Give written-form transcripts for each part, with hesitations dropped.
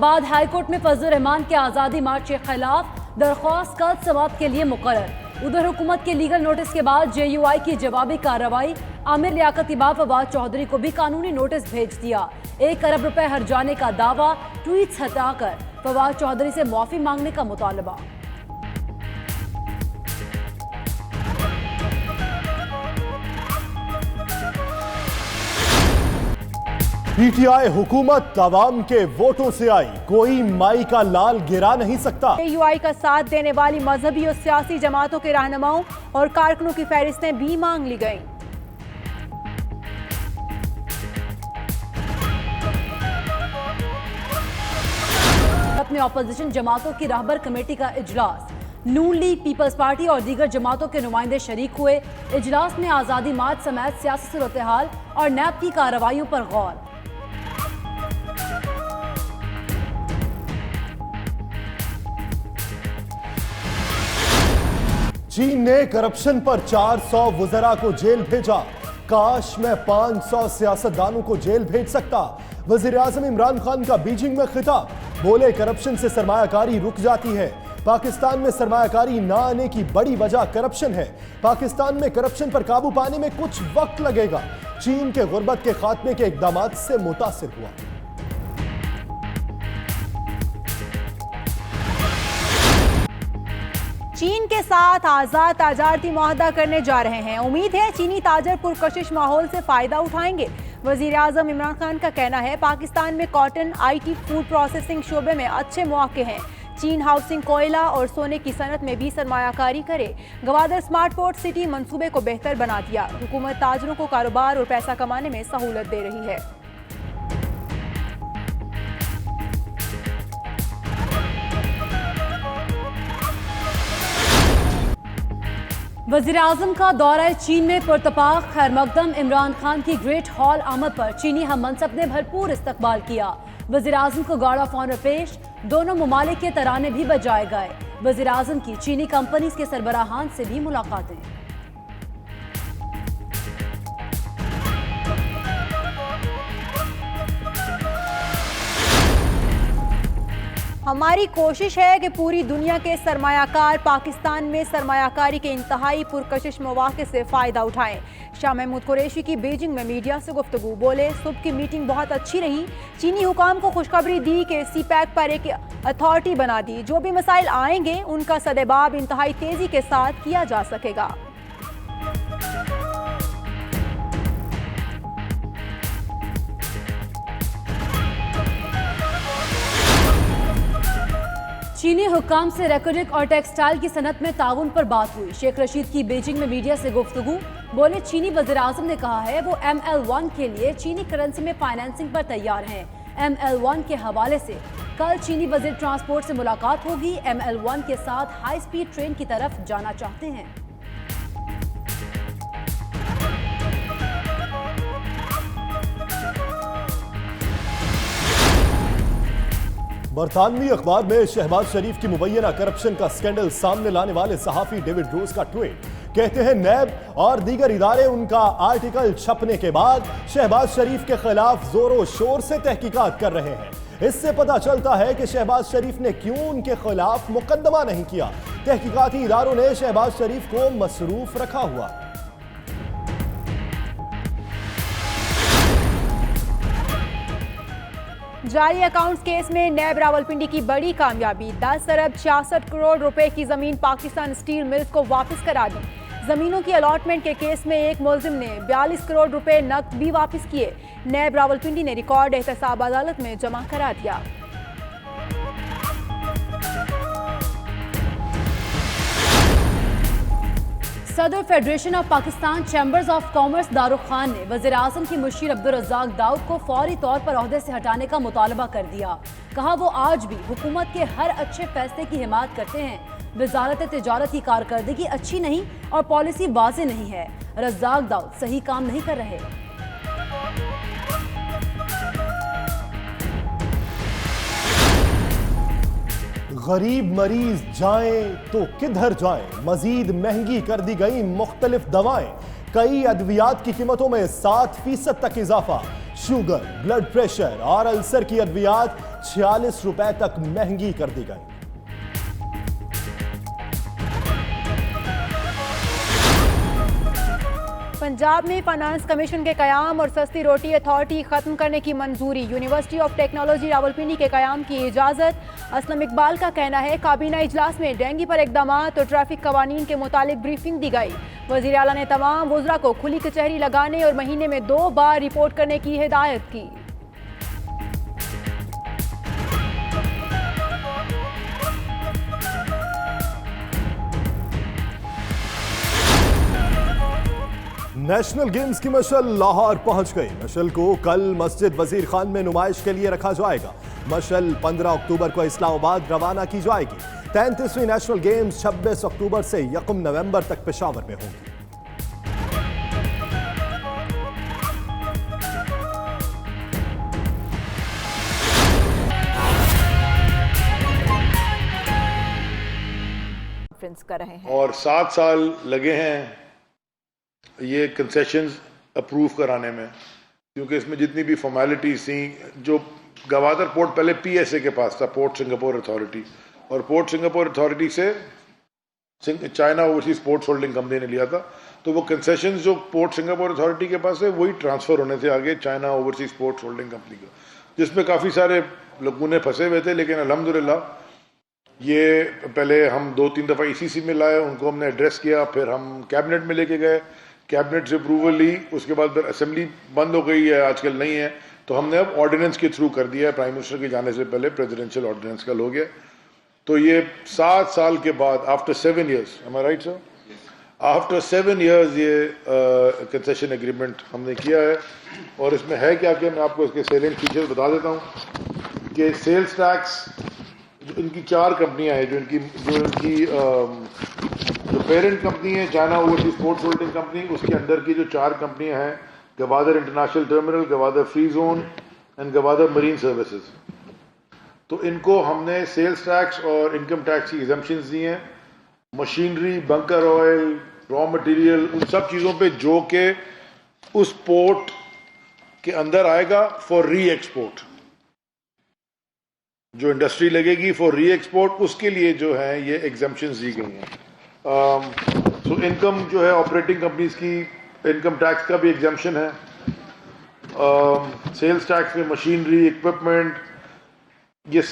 बाद हाईकोर्ट में फजल रहमान के आज़ादी मार्च के खिलाफ दरख्वास्त कल समाअत के लिए मुकर्रर। उधर हुकूमत के लीगल नोटिस के बाद JUI की जवाबी कार्रवाई। आमिर लियाकत इमाम फवाद चौधरी को भी कानूनी नोटिस भेज दिया। 1 अरब रुपए हर जाने का दावा, ट्वीट्स हटाकर फवाद चौधरी से माफी मांगने का मुतालबा। PTI हुकूमत अवाम के वोटों से आई, कोई माई का लाल गिरा नहीं सकता। JUI का साथ देने वाली मजहबी और सियासी जमातों के रहनुमाओं और कारकुनों की फहरिस्तें भी मांग ली गईं। में अपोजिशन जमातों की राहबर कमेटी का इजलास। नून लीग, पीपल्स पार्टी और दीगर जमातों के नुमाइंदे शरीक हुए। इजलास में आज़ादी मार्च समेत सियासी सूरत-ए-हाल और नैब की कार्रवाइयों पर गौर। चीन ने करप्शन पर 400 वुज़रा को जेल भेजा। काश मैं 500 सियासतदानों को जेल भेज सकता। वज़ीर आज़म इमरान खान का बीजिंग में खिताब, बोले करप्शन से सरमायाकारी रुक जाती है। पाकिस्तान में सरमायाकारी ना आने की बड़ी वजह करप्शन है। पाकिस्तान में करप्शन पर काबू पाने में कुछ वक्त लगेगा। चीन के गुर्बत के खात्मे के इकदामात से मुतासिर हुआ। चीन के साथ आजाद तजारती मुआहदा करने जा रहे हैं। उम्मीद है चीनी ताजर पुरकशिश माहौल से फायदा उठाएंगे। वजीर आजम इमरान खान का कहना है पाकिस्तान में कॉटन, IT, फूड प्रोसेसिंग शोबे में अच्छे मौके हैं। चीन हाउसिंग, कोयला और सोने की सनत में भी सरमायाकारी करे। गवादर स्मार्ट पोर्ट सिटी मंसूबे को बेहतर बना दिया। हुकूमत ताजरों को कारोबार और पैसा कमाने में सहूलत दे रही है। वज़ीर आज़म का दौरा चीन में पुरतपाक। खैर मकदम इमरान खान की ग्रेट हॉल आमद पर चीनी हम मनसब ने भरपूर इस्तकबाल किया। वज़ीर आज़म को गार्ड ऑफ ऑनर पेश, दोनों ममालिक के तराने भी बजाए गए। वज़ीर आज़म की चीनी कंपनीज के सरबराहान से भी मुलाकातें। हमारी कोशिश है कि पूरी दुनिया के सरमायाकार पाकिस्तान में सरमायाकारी के इंतहाई पुरकशिश मौके से फ़ायदा उठाएं। शाह महमूद कुरैशी की बीजिंग में मीडिया से गुफ्तगू, बोले सुबह की मीटिंग बहुत अच्छी रही। चीनी हुकाम को खुशखबरी दी कि CPEC पर एक अथॉरिटी बना दी। जो भी मसाइल आएंगे उनका सदेबाब इंतहाई तेज़ी के साथ किया जा सकेगा। चीनी हुक्काम से रेकोडिक और टेक्सटाइल की सनत में ताउन पर बात हुई। शेख रशीद की बीजिंग में मीडिया से गुफ्तगू, बोले चीनी वज़ीर आज़म ने कहा है वो ML1 के लिए चीनी करेंसी में फाइनेंसिंग पर तैयार हैं। ML1 के हवाले से कल चीनी वज़ीर ट्रांसपोर्ट से मुलाकात होगी। ML1 के साथ हाई स्पीड ट्रेन की तरफ जाना चाहते हैं। बरतानवी अखबार में शहबाज शरीफ की मुबैना करप्शन का स्कैंडल सामने लाने वाले सहाफी डेविड रोज का ट्वीट, कहते हैं नैब और दीगर इदारे उनका आर्टिकल छपने के बाद शहबाज शरीफ के खिलाफ जोरों शोर से तहकीकात कर रहे हैं। इससे पता चलता है कि शहबाज शरीफ ने क्यों उनके खिलाफ मुकदमा नहीं किया। तहकीकाती इदारों ने शहबाज शरीफ को मसरूफ रखा हुआ। जाली अकाउंट्स केस में नैब रावलपिंडी की बड़ी कामयाबी। 10 अरब 66 करोड़ रुपए की जमीन पाकिस्तान स्टील मिल्स को वापस करा दी। जमीनों की अलॉटमेंट के केस में एक मुलजिम ने 42 करोड़ रुपए नकद भी वापस किए। नैब रावलपिंडी ने रिकॉर्ड एहतसाब अदालत में जमा करा दिया। सदर federation of Pakistan chambers of commerce Daruk Khan ने वज़ीर आज़म की मुशीर अब्दुल रज़्ज़ाक दाऊद को फौरी तौर पर ओहदे से हटाने का मुतालबा कर दिया। कहा वो आज भी हुकूमत के हर अच्छे फैसले की हिमायत करते हैं। वजारत तिजारत की कारकर्दगी अच्छी नहीं और पॉलिसी वाज़ेह नहीं है। रज़्ज़ाक दाऊद सही काम नहीं कर रहे। गरीब मरीज जाएं तो किधर जाएं, मजीद महंगी कर दी गई मुख्तलिफ दवाएं। कई अद्वियात की कीमतों में 7% तक इजाफा। शुगर, ब्लड प्रेशर और अल्सर की अद्वियात 46 रुपए तक महंगी कर दी गई। पंजाब में फाइनेंस कमीशन के कयाम और सस्ती रोटी अथॉरिटी खत्म करने की मंजूरी। यूनिवर्सिटी ऑफ टेक्नोलॉजी रावलपिंडी के कयाम की इजाजत। असलम इकबाल का कहना है काबीना इजलास में डेंगू पर इकदाम और ट्रैफिक कवानीन के मुतालिक ब्रीफिंग दी गई। वजीर आला ने तमाम वुज़रा को खुली कचहरी लगाने और महीने में 2 बार रिपोर्ट करने की हिदायत की। नेशनल गेम्स की मशल लाहौर पहुंच गई। मशल को कल मस्जिद वजीर खान में नुमाइश के लिए रखा जाएगा। मशल 15 अक्टूबर को इस्लामाबाद रवाना की जाएगी। 33वीं नेशनल गेम्स 26 अक्टूबर से 1 नवंबर तक पेशावर में होंगी। कर रहे हैं और 7 साल लगे हैं ये कंसेशंस अप्रूव कराने में, क्योंकि इसमें जितनी भी फॉर्मेलिटीज थी, जो गवादर पोर्ट पहले पीएसए के पास था, पोर्ट सिंगापुर अथॉरिटी, और पोर्ट सिंगापुर अथॉरिटी से China overseas ports holding company ने लिया था, तो वो कंसेशंस जो पोर्ट सिंगापुर अथॉरिटी के पास है वही ट्रांसफर होने थे आगे China overseas ports holding company को, जिसमें काफ़ी सारे लकुने फंसे हुए थे। लेकिन अल्हम्दुलिल्लाह ये पहले हम 2-3 दफ़ा ईसीसी में लाए, उनको हमने एड्रेस किया, फिर हम कैबिनेट में लेके गए, कैबिनेट से अप्रूवल ली, उसके बाद फिर असेंबली बंद हो गई है, आजकल नहीं है, तो हमने अब ऑर्डिनेंस के थ्रू कर दिया है। प्राइम मिनिस्टर के जाने से पहले प्रेसिडेंशियल ऑर्डिनेंस कल हो गया। तो ये 7 साल के बाद, आफ्टर 7 ईयर्स, एम आई राइट सर, आफ्टर 7 ईयर्स ये कंसेशन एग्रीमेंट हमने किया है। और इसमें है क्या कि मैं आपको इसके सेलेंट फीचर्स बता देता हूँ कि सेल्स टैक्स, जो इनकी 4 कंपनियां हैं, जो इनकी जो पेरेंट कंपनी है China overseas ports holding company, उसके अंदर की जो 4 कंपनियां हैं, Gwadar international terminal, Gwadar free zone and Gwadar marine services, तो इनको हमने सेल्स टैक्स और इनकम टैक्स की एग्जम्पशंस दी हैं। Machinery, bunker oil, raw material, उन सब चीज़ों पे जो कि उस पोर्ट के अंदर आएगा फॉर री एक्सपोर्ट, जो इंडस्ट्री लगेगी फॉर री एक्सपोर्ट, उसके लिए जो है ये एग्जम्पशंस दी गई हैं। सो इनकम जो है ऑपरेटिंग कंपनीज की इनकम टैक्स का भी एग्जम्पशन है। सेल्स टैक्स में मशीनरी, इक्विपमेंट, ये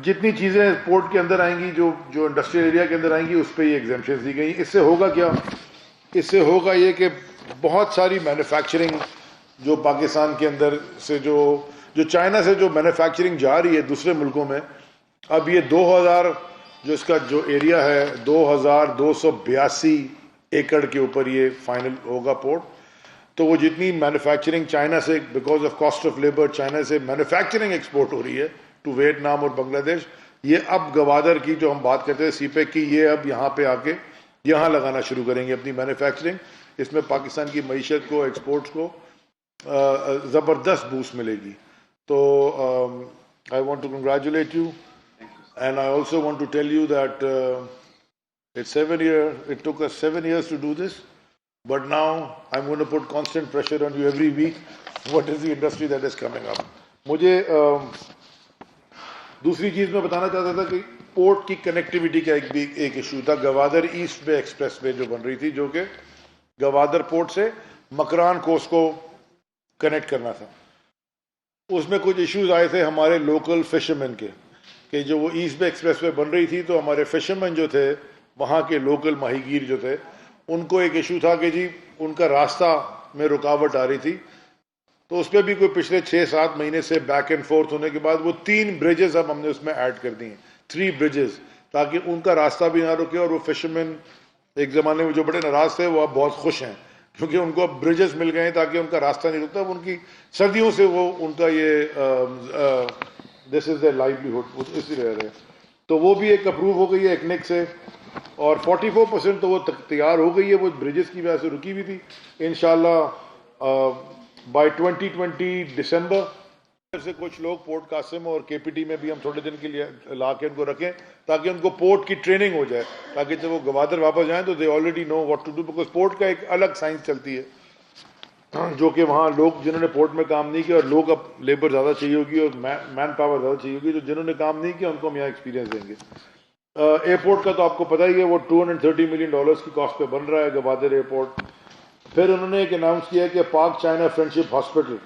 जितनी चीज़ें पोर्ट के अंदर आएंगी, जो इंडस्ट्रियल एरिया के अंदर आएंगी, उस पर ये एग्जम्पशंस दी गई। इससे होगा क्या? इससे होगा ये कि बहुत सारी मैन्युफैक्चरिंग जो पाकिस्तान के अंदर से जो चाइना से जो मैन्युफैक्चरिंग जा रही है दूसरे मुल्कों में, अब ये 2000 जो इसका जो एरिया है 2282 एकड़ के ऊपर ये फाइनल होगा पोर्ट। तो वो जितनी मैन्युफैक्चरिंग चाइना से, because of cost of labour, China से मैन्युफैक्चरिंग एक्सपोर्ट हो रही है टू वियतनाम और बांग्लादेश, ये अब गवादर की जो हम बात करते हैं सीपेक की, ये अब यहाँ पे आके यहाँ लगाना शुरू करेंगे अपनी मैन्युफैक्चरिंग। इसमें पाकिस्तान की मईशत को, एक्सपोर्ट्स को ज़बरदस्त बूस्ट मिलेगी। तो I want to congratulate you and I also want to tell you that it took us 7 years to do this, but now I'm going to put constant pressure on you every week. What is the industry that is coming up? मुझे दूसरी चीज़ मैं बताना चाहता था कि port की connectivity का एक इशू था। गवादर ईस्ट वे एक्सप्रेस वे जो बन रही थी, जो कि गवादर पोर्ट से मकरान कोस्ट को कनेक्ट करना था, उसमें कुछ इश्यूज आए थे हमारे लोकल फिशरमैन के, कि जो वो ईस्ट बे एक्सप्रेस वे बन रही थी, तो हमारे फिशरमैन जो थे, वहाँ के लोकल माहीगीर जो थे, उनको एक इशू था कि जी उनका रास्ता में रुकावट आ रही थी। तो उस पर भी कोई पिछले 6-7 महीने से बैक एंड फोर्थ होने के बाद वो 3 ब्रिजेस अब हमने उसमें ऐड कर दी हैं, 3 ब्रिजेस, ताकि उनका रास्ता भी ना रुके। और वो फिशरमैन एक ज़माने में जो बड़े नाराज़ थे, वो अब बहुत खुश हैं, क्योंकि उनको अब ब्रिजेस मिल गए हैं ताकि उनका रास्ता नहीं रुकता। उनकी सर्दियों से वो उनका ये दिस इज़ द लाइवलीहुड, इसी रह रहे हैं। तो वो भी एक अप्रूव हो गई है एकनेक से, और 44% तो वो तैयार हो गई है, वो ब्रिजेस की वजह से रुकी हुई थी। इंशाल्लाह बाय 2020 दिसंबर से कुछ लोग पोर्ट कासिम और केपीटी में भी हम थोड़े दिन के लिए ला के उनको रखें, ताकि उनको पोर्ट की ट्रेनिंग हो जाए, ताकि जब वो गवादर वापस जाएं तो they already know what to do, because port का एक अलग साइंस चलती है। जो कि वहाँ लोग जिन्होंने पोर्ट में काम नहीं किया, और लोग अब लेबर ज़्यादा चाहिए होगी और मैन पावर ज़्यादा चाहिए होगी, तो जिन्होंने काम नहीं किया उनको हम यहाँ एक्सपीरियंस देंगे। एयरपोर्ट का तो आपको पता ही है, वो $230 मिलियन की कॉस्ट पे बन रहा है, गवादर एयरपोर्ट। फिर उन्होंने एक अनाउंस किया कि पाक चाइना फ्रेंडशिप हॉस्पिटल